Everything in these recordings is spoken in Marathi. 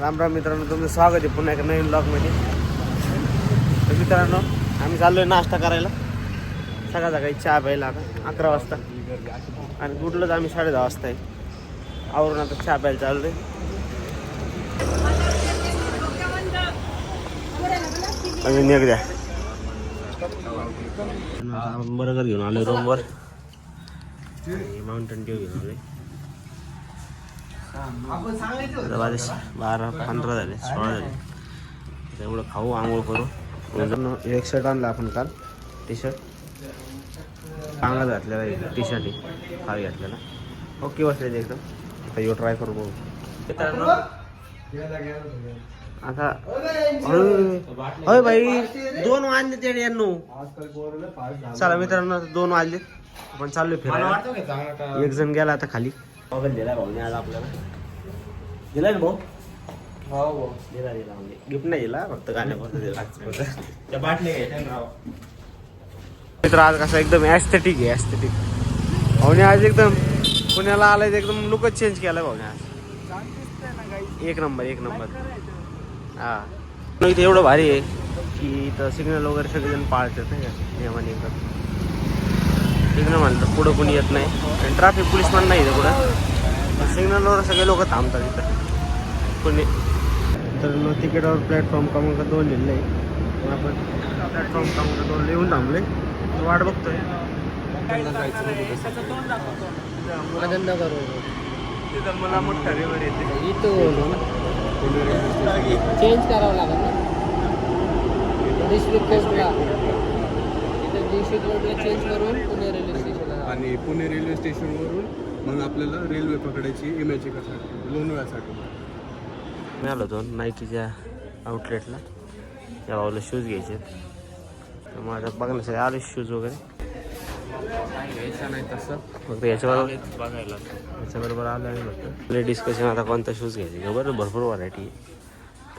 राम राम मित्रांनो, तुमचं स्वागत आहे पुन्हा एका नवीन ब्लॉगमध्ये. तर मित्रांनो, आम्ही चाललो आहे नाश्ता करायला. सकाळ सकाळी चहा प्यायला आता 11 वाजता आणि कुठलंच आम्ही 10:30 वाजता आहे. आवरून आता चहा प्यायला चाललो आहे. अजून एक द्या. आपण बर्गर घेऊन आलो रूमवर. माउंटन ड्यू घेऊन आलो. 12-15 झाले, 16 झाले. तेवढं खाऊ, आंघोळ करू. एक शर्ट आणला आपण काल, टी शर्ट चांगला घातलेला आहे. टी शर्ट आहे खाली घातलेला. ओके बसले एकदम. आता येऊ ट्राय करू बघू मित्रांनो. आता होय भाई 2 वाजले ते यांनो. चला मित्रांनो, 2 वाजले. आपण चाललोय फिरायला. एक जण गेला आता खाली. मोबाईल दिला भाऊने आज आपल्याला. दिला ना भाऊ? हो दिला म्हणजे गिफ्ट नाही दिला, फक्त गाण्यापुरतं दिला. त्या बाटल्या घ्यायच्या मित्र. आज कसं एकदम ॲस्थेटिक आहे, ॲस्थेटिक. भाऊने आज एकदम पुण्याला आलाय, एकदम लुकच चेंज केला भाऊने आज. एक नंबर. हा इथे एवढं भारी आहे की इथं सिग्नल वगैरे सगळेजण पाळतात नाही का नियमाने. एकदम सिग्नल म्हणलं तर पुढं कोणी येत नाही आणि ट्रॅफिक पोलीस पण नाही इथं पुढं. सिग्नलवर सगळे लोक थांबतात इथं कोणी. तर तिकीटावर प्लॅटफॉर्म क्रमांक 2 लिहिलं आहे. आपण प्लॅटफॉर्म क्रमांक 2 लिहून थांबले. वाट बघतोय. तिथं मला मोठा रिव्हर येते. चेंज करावं लागेल ना डिस्ट्रिक्ट कोर्टला. इथं डिस्ट्रिक्ट कोर्टला चेंज करून पुणे रेल्वे स्टेशनला. आणि पुणे रेल्वे स्टेशनवरून मग आपल्याला रेल्वे पकडायची इमॅजिकासाठी, लोणावळ्यासाठी. मी आलो होतो नाईकीच्या आउटलेटला. या भाऊला शूज घ्यायचे. तर माझ्या बघण्यासाठी आले शूज वगैरे. घ्यायचं नाही तसं फक्त याच्याबरोबर आलं आणि फक्त डिस्कशन आता कोणता शूज घ्यायचे का. बरं भरपूर व्हरायटी आहे.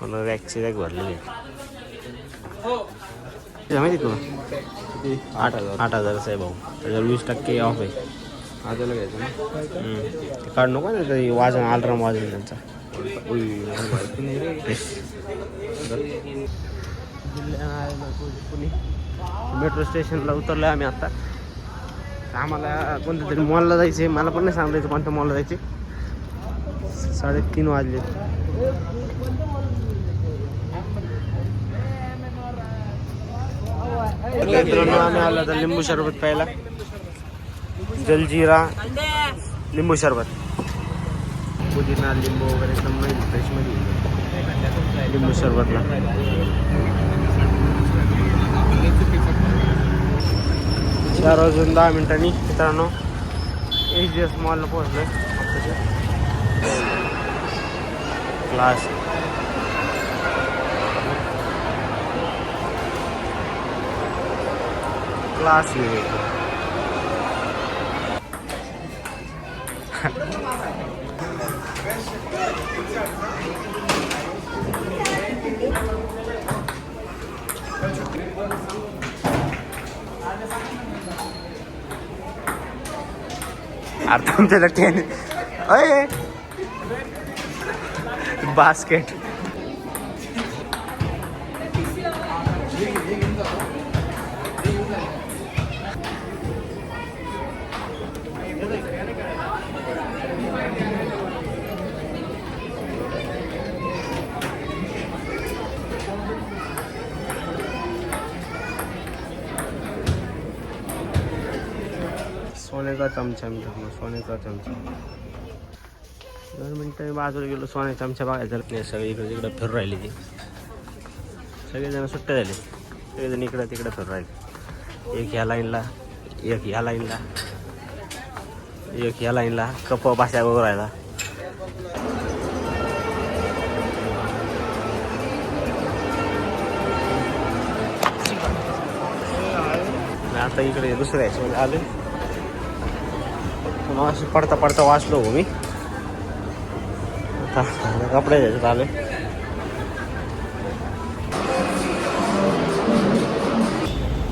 पण रॅकची रॅक भरलेली आहे. माहिती तुला 8,000 आहे भाऊ. त्याच्यावर 20% ऑफ आहे. आजाला घ्यायचं ना ते काढ नको ना, तरी वाजन अलार्म वाजन त्यांचा. मेट्रो स्टेशनला उतरलो आम्ही आता. आम्हाला कोणत्या तरी मॉलला जायचं आहे. मला पण नाही सांगायचं कोणत्या मॉलला जायचे. 3:30 वाजले. आम्ही आलो तर लिंबू सरबत प्यायला. जलजिरा लिंबू सरबत. पुदिना लिंबू वगैरे एकदम नाही फ्रेशमध्ये लिंबू सरबतला. 4:10 मित्रांनो HDS मॉलला पोहोचलोय. क्लास अरे तुमच्या लट्ट्याने अय बास्केट. सोन्याचा चमचा मित्रांनो, सोन्याचा चमचा. 2 मिनटं बाजूला गेलो. सोन्याचा चमचा बघायचा नाही. सगळे इकडे तिकडे फिरू राहिले. ते सगळेजण सुट्टे झाले. सगळेजण इकडं तिकडे फिरू राहिले. एक ह्या लाईनला, एक ह्या लाईनला, एक ह्या लाईनला. कप भाषा बघू राहिला. आता इकडे दुसऱ्या ह्याच्यामध्ये आले. अशी पडता पडता वाचलो हो मी. आता कपडे घ्यायच्यात आले.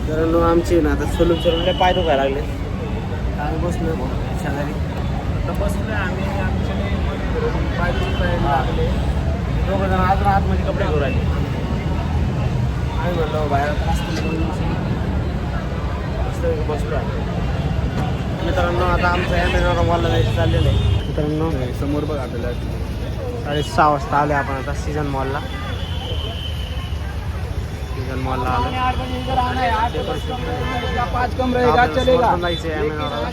कारण आमची ना आता सलून पाय दुखायला लागले. आम्ही बसलो शेजारी. आता बसलो आम्ही. आमच्याकडे पाय दुखायला लागले. दोघं जण अजून आतमध्ये कपडे घेऊन राहिले. आम्ही म्हणलो बाहेर बसलो आहे. मित्रांनो आता आमचं ॲमेझॉन मॉलला जायचं चाललेलं आहे. मित्रांनो समोर बघ आपल्याला 6:30 वाजता आले आपण आता सीझन मॉलला. सीझन मॉलला आलो. जायचं आहे ॲमेझॉनला.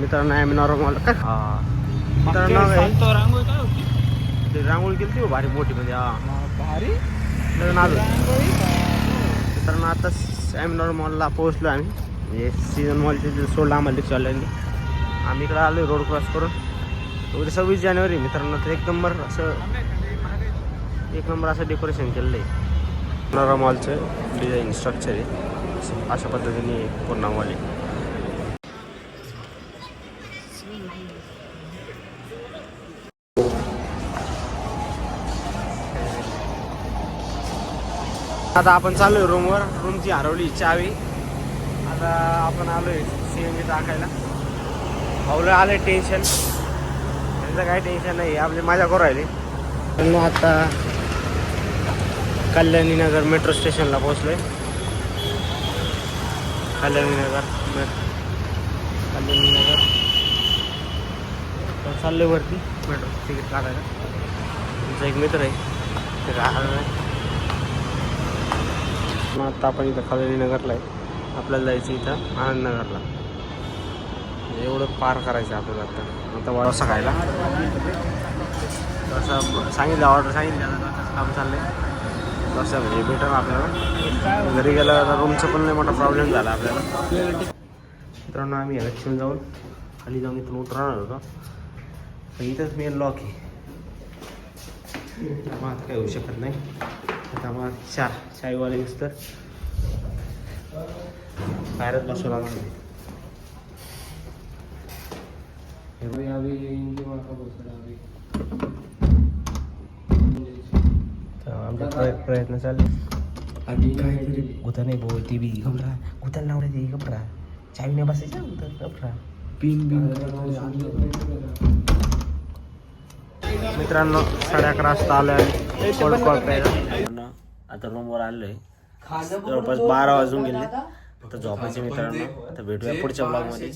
मित्रांनो ॲमेझॉन मॉल का मित्रांनो रांगोळी केली ती भारी मोठी म्हणजे भारी लग्न आलं. मित्रांनो आता ॲमेझॉन मॉलला पोहोचलो आम्ही. म्हणजे सीझन मॉलचे जे सोडलं आम्हाला रिक्षा ऑनलाईन. आम्ही इकडं आलो रोड क्रॉस करून. उद्या 26 जानेवारी मित्रांनो. तर एक नंबर असं डेकोरेशन केलेलं आहे. नरा मॉलचं डिझाईन स्ट्रक्चर आहे अशा पद्धतीने पूर्ण मॉल आहे. आता आपण चालू आहे रूमवर. रूमची हरवली चावी. आता आपण आलो आहे CNG टाकायला. भाऊला आलं आहे टेन्शन. त्यांचं काही टेन्शन नाही आपली मजा करू राहिली. पण मग आता कल्याणी नगर मेट्रो स्टेशनला पोहोचलो आहे. कल्याणी नगर तर चाललो आहे वरती मेट्रो तिकीट काढायला. तुमचा एक मित्र आहे ते राहणार नाही. मग आता आपण इथं कल्याणी नगरला आहे. आपल्याला जायचं इथं आनंदनगरला. एवढं पार करायचं आपल्याला आता डोसा खायला. डोसा सांगितलं ऑर्डर सांगितलं आता काम चाललं आहे. डोसा म्हणजे भेटेल आपल्याला. घरी गेल्यावर रूमचा पण लय मोठा प्रॉब्लेम झाला आपल्याला. मित्रांनो आम्ही इलेक्शन जाऊन खाली जाऊन इथून उतरणार होतो. पण इथंच मेन लॉक आहे. मग आता काही होऊ शकत नाही. आता मग चायवाले तर बाहेरच बसू लागणार. आमचे प्रयत्न चालले. गुता नाही भाऊ ती बी घबरा. गुताला लावडे ते घबरा. चावी नाही बसायचा घबरा. मित्रांनो 11:30 वाजता आलो आहे कोल्ड कॉल प्यायला. आता रूमवर आलो आहे. जवळपास 12 वाजून गेले. आता झोपायचे मित्रांनो. आता भेटूया पुढच्या ब्लॉगमध्ये.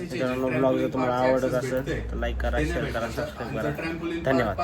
मित्रांनो ब्लॉग जर तुम्हाला आवडत असेल तर लाईक करा, शेअर करा, सबस्क्राईब करा. धन्यवाद.